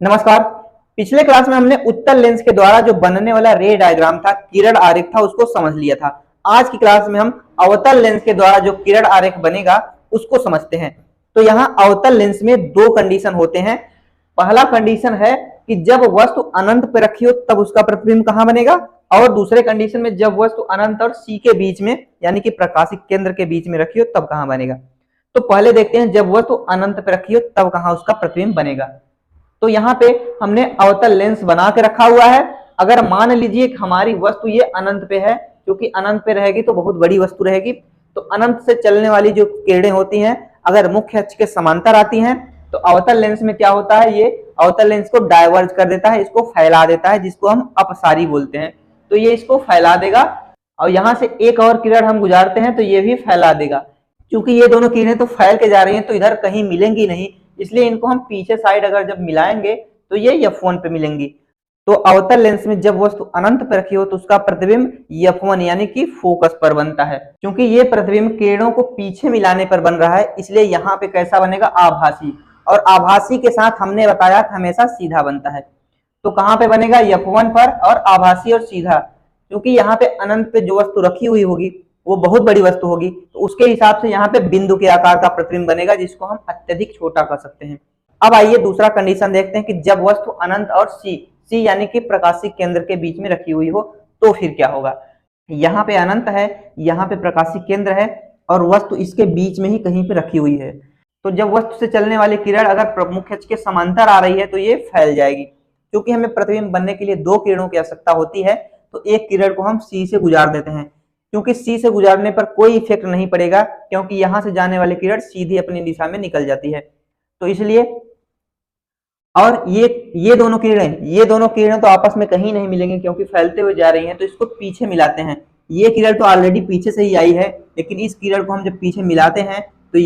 नमस्कार। पिछले क्लास में हमने उत्तल लेंस के द्वारा जो बनने वाला रे डायग्राम था, किरण आरेख था, उसको समझ लिया था। आज की क्लास में हम अवतल लेंस के द्वारा जो किरण आरेख बनेगा उसको समझते हैं। तो यहाँ अवतल लेंस में दो कंडीशन होते हैं। पहला कंडीशन है कि जब वस्तु अनंत पे रखी हो तब उसका प्रतिबिंब कहाँ बनेगा, और दूसरे कंडीशन में जब वस्तु अनंत और सी के बीच में यानी कि प्रकाशिक केंद्र के बीच में रखी हो तब कहाँ बनेगा। तो पहले देखते हैं जब वस्तु अनंत पे रखी हो तब कहाँ उसका प्रतिबिंब बनेगा। तो यहाँ पे हमने अवतल लेंस बना के रखा हुआ है। अगर मान लीजिए कि हमारी वस्तु ये अनंत पे है, क्योंकि अनंत पे रहेगी तो बहुत बड़ी वस्तु रहेगी, तो अनंत से चलने वाली जो किरणें होती हैं अगर मुख्य अक्ष के समांतर आती हैं तो अवतल लेंस में क्या होता है, ये अवतल लेंस को डाइवर्ज कर देता है, इसको फैला देता है, जिसको हम अपसारी बोलते हैं। तो ये इसको फैला देगा और यहाँ से एक और किरण हम गुजारते हैं तो ये भी फैला देगा। क्योंकि ये दोनों किरणें तो फैल के जा रही हैं तो इधर कहीं मिलेंगी नहीं, इसलिए इनको हम पीछे साइड अगर जब मिलाएंगे तो ये F1 पे मिलेंगी। तो अवतल लेंस में जब वस्तु अनंत पर रखी हो तो उसका प्रतिबिंब F1 यानी कि फोकस पर बनता है। क्योंकि ये प्रतिबिंब किरणों को पीछे मिलाने पर बन रहा है, इसलिए यहाँ पे कैसा बनेगा, आभासी। और आभासी के साथ हमने बताया था हमेशा सीधा बनता है। तो कहाँ पे बनेगा, F1 पर, और आभासी और सीधा। क्योंकि यहाँ पे अनंत पे जो वस्तु रखी हुई होगी वो बहुत बड़ी वस्तु होगी, तो उसके हिसाब से यहाँ पे बिंदु के आकार का प्रतिबिंब बनेगा, जिसको हम अत्यधिक छोटा कर सकते हैं। अब आइए दूसरा कंडीशन देखते हैं कि जब वस्तु अनंत और सी यानी कि प्रकाशिक केंद्र के बीच में रखी हुई हो तो फिर क्या होगा। यहाँ पे अनंत है, यहाँ पे प्रकाशिक केंद्र है और वस्तु इसके बीच में ही कहीं पे रखी हुई है। तो जब वस्तु से चलने वाली किरण अगर मुख्य अक्ष के समांतर आ रही है तो ये फैल जाएगी। क्योंकि हमें प्रतिबिंब बनने के लिए दो किरणों की आवश्यकता होती है, तो एक किरण को हम सी से गुजार देते हैं। क्योंकि सी से गुजारने पर कोई इफेक्ट नहीं पड़ेगा, क्योंकि यहां से जाने वाली किरण सीधी अपनी दिशा में निकल जाती है। तो इसलिए, और ये दोनों किरणें तो आपस में कहीं नहीं मिलेंगी क्योंकि फैलते हुए जा रही हैं, तो इसको पीछे मिलाते हैं। ये किरण तो ऑलरेडी पीछे से ही आई है, लेकिन इस किरण को हम जब पीछे मिलाते हैं तो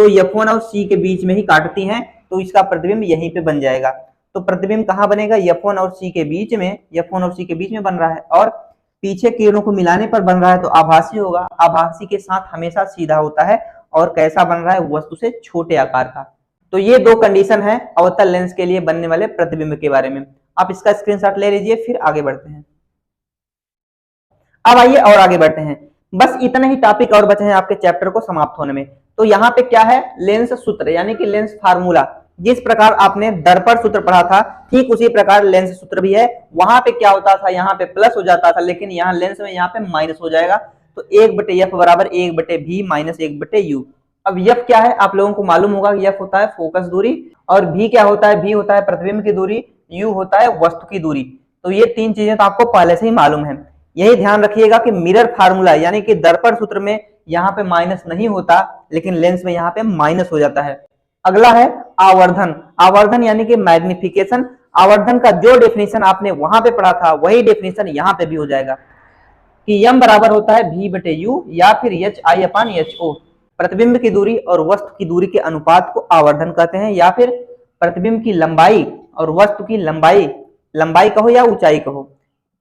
F1 और सी के बीच में ही काटती हैं, तो इसका प्रतिबिंब यहीं पे बन जाएगा। तो प्रतिबिंब कहाँ बनेगा, F1 और सी के बीच में बन रहा है, और पीछे किरणों को मिलाने पर बन रहा है तो आभासी होगा। आभासी के साथ हमेशा सीधा होता है, और कैसा बन रहा है, वस्तु से छोटे आकार का। तो ये दो कंडीशन है अवतल लेंस के लिए बनने वाले प्रतिबिंब के बारे में। आप इसका स्क्रीनशॉट ले लीजिए, फिर आगे बढ़ते हैं। अब आइए और आगे बढ़ते हैं। बस इतना ही टॉपिक और बचे हैं आपके चैप्टर को समाप्त होने में। तो यहाँ पे क्या है, लेंस सूत्र यानी कि लेंस फार्मूला। जिस प्रकार आपने दर्पण सूत्र पढ़ा था ठीक उसी प्रकार लेंस सूत्र भी है। वहां पे क्या होता था, यहाँ पे प्लस हो जाता था, लेकिन यहाँ लेंस में यहाँ पे माइनस हो जाएगा। तो 1/f बराबर 1/v माइनस 1/u। अब f क्या है, आप लोगों को मालूम होगा कि f होता है फोकस दूरी, और v क्या होता है, v होता है प्रतिबिंब की दूरी, u होता है वस्तु की दूरी। तो ये तीन चीजें तो आपको पहले से ही मालूम है। यही ध्यान रखिएगा कि मिरर फार्मूला यानी कि दर्पण सूत्र में यहाँ पे माइनस नहीं होता, लेकिन लेंस में यहाँ पे माइनस हो जाता है। अगला है आवर्धन। आवर्धन यानी कि मैग्निफिकेशन। आवर्धन का जो डेफिनेशन आपने वहां पे पढ़ा था वही डेफिनेशन यहाँ पे भी हो जाएगा कि m बराबर होता है v/u या फिर hi/ho। प्रतिबिंब की दूरी और वस्तु की दूरी के अनुपात को आवर्धन कहते हैं, या फिर प्रतिबिंब की लंबाई और वस्तु की लंबाई कहो या ऊंचाई कहो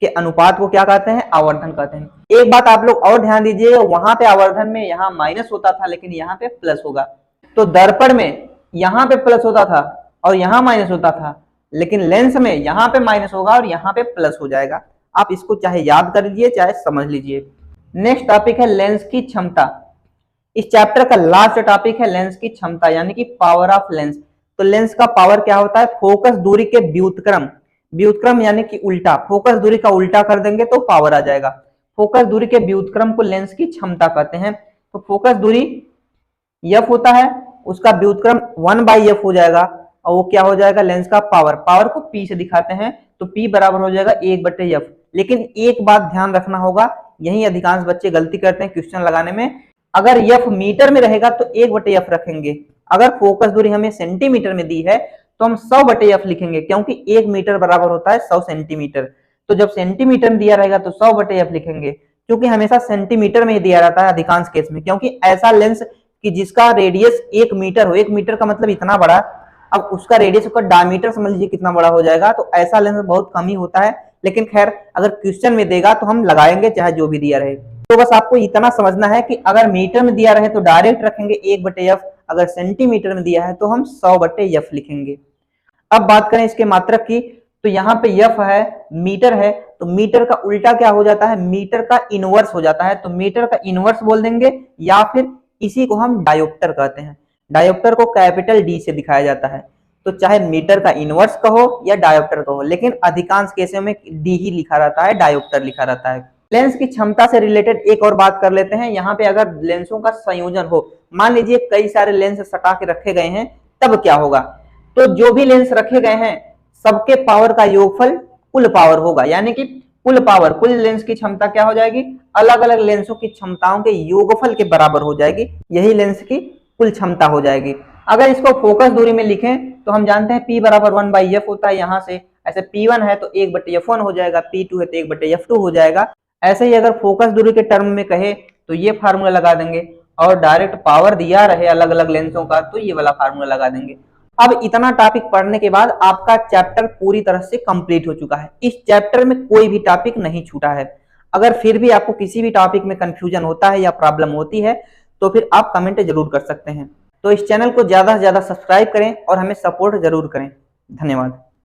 के अनुपात को क्या कहते हैं, आवर्धन कहते हैं। एक बात आप लोग और ध्यान दीजिए, वहां पे आवर्धन में यहाँ माइनस होता था लेकिन यहाँ पे प्लस होगा। तो दर्पण में यहाँ पे प्लस होता था और यहाँ माइनस होता था, लेकिन लेंस में यहाँ पे माइनस होगा और यहाँ पे प्लस हो जाएगा। आप इसको चाहे याद कर लीजिए चाहे समझ लीजिए। नेक्स्ट टॉपिक है लेंस की क्षमता। इस चैप्टर का लास्ट टॉपिक है लेंस की क्षमता यानी कि पावर ऑफ लेंस। तो लेंस का पावर क्या होता है, फोकस दूरी के व्युत्क्रम यानी कि उल्टा। फोकस दूरी का उल्टा कर देंगे तो पावर आ जाएगा। फोकस दूरी के व्युत्क्रम को लेंस की क्षमता कहते हैं। तो फोकस दूरी f होता है, उसका व्युत्क्रम 1/f हो जाएगा, और वो क्या हो जाएगा, लेंस का पावर को p से दिखाते हैं, तो p बराबर हो जाएगा 1/f। लेकिन एक बात ध्यान रखना होगा, यही अधिकांश बच्चे गलती करते हैं क्वेश्चन लगाने में। अगर f मीटर में रहेगा तो 1/f रखेंगे। अगर फोकस दूरी हमें सेंटीमीटर में दी है तो हम 100/f लिखेंगे, क्योंकि 1 मीटर बराबर होता है 100 सेंटीमीटर। तो जब सेंटीमीटर में दिया रहेगा तो 100/f लिखेंगे, क्योंकि हमेशा सेंटीमीटर में ही दिया रहता है अधिकांश केस में। क्योंकि ऐसा लेंस कि जिसका रेडियस 1 मीटर हो, 1 मीटर का मतलब इतना बड़ा, अब उसका रेडियस उसका डायमीटर समझ लीजिए कितना बड़ा हो जाएगा। तो ऐसा लेंस बहुत कम ही होता है, लेकिन खैर अगर क्वेश्चन में देगा तो हम लगाएंगे चाहे जो भी दिया रहे। तो बस आपको इतना समझना है कि अगर मीटर में दिया रहे तो डायरेक्ट रखेंगे 1/f, अगर सेंटीमीटर में दिया है तो हम 100/f लिखेंगे। अब बात करें इसके मात्रक की, तो यहाँ पे यफ है, मीटर है, तो मीटर का उल्टा क्या हो जाता है, मीटर का इनवर्स हो जाता है, तो मीटर का इनवर्स बोल देंगे, या फिर इसी को हम डायोप्टर कहते हैं। डायोप्टर को कैपिटल डी से दिखाया जाता है, तो चाहे मीटर का इनवर्स कहो या डायोप्टर कहो, लेकिन अधिकांश केसों में डी ही लिखा रहता है, डायोप्टर लिखा रहता है। लेंस की क्षमता से रिलेटेड एक और बात कर लेते हैं। यहाँ पे अगर लेंसों का संयोजन हो, मान लीजिए कई सारे लेंस सटा के रखे गए हैं, तब क्या होगा, तो जो भी लेंस रखे गए हैं सबके पावर का योगफल कुल पावर होगा, यानी कि कुल पावर, कुल लेंस की क्षमता क्या हो जाएगी, अलग अलग लेंसों की क्षमताओं के योगफल के बराबर हो जाएगी, यही लेंस की कुल क्षमता हो जाएगी। अगर इसको फोकस दूरी में लिखें तो हम जानते हैं P बराबर 1/f होता है, यहाँ से ऐसे P1 है तो 1/f1 हो जाएगा, P2 है तो 1/f2 हो जाएगा। ऐसे ही अगर फोकस दूरी के टर्म में कहे तो ये फार्मूला लगा देंगे, और डायरेक्ट पावर दिया रहे अलग अलग लेंसों का तो ये वाला फार्मूला लगा देंगे। अब इतना टॉपिक पढ़ने के बाद आपका चैप्टर पूरी तरह से कंप्लीट हो चुका है। इस चैप्टर में कोई भी टॉपिक नहीं छूटा है। अगर फिर भी आपको किसी भी टॉपिक में कंफ्यूजन होता है या प्रॉब्लम होती है तो फिर आप कमेंट जरूर कर सकते हैं। तो इस चैनल को ज्यादा से ज्यादा सब्सक्राइब करें और हमें सपोर्ट जरूर करें। धन्यवाद।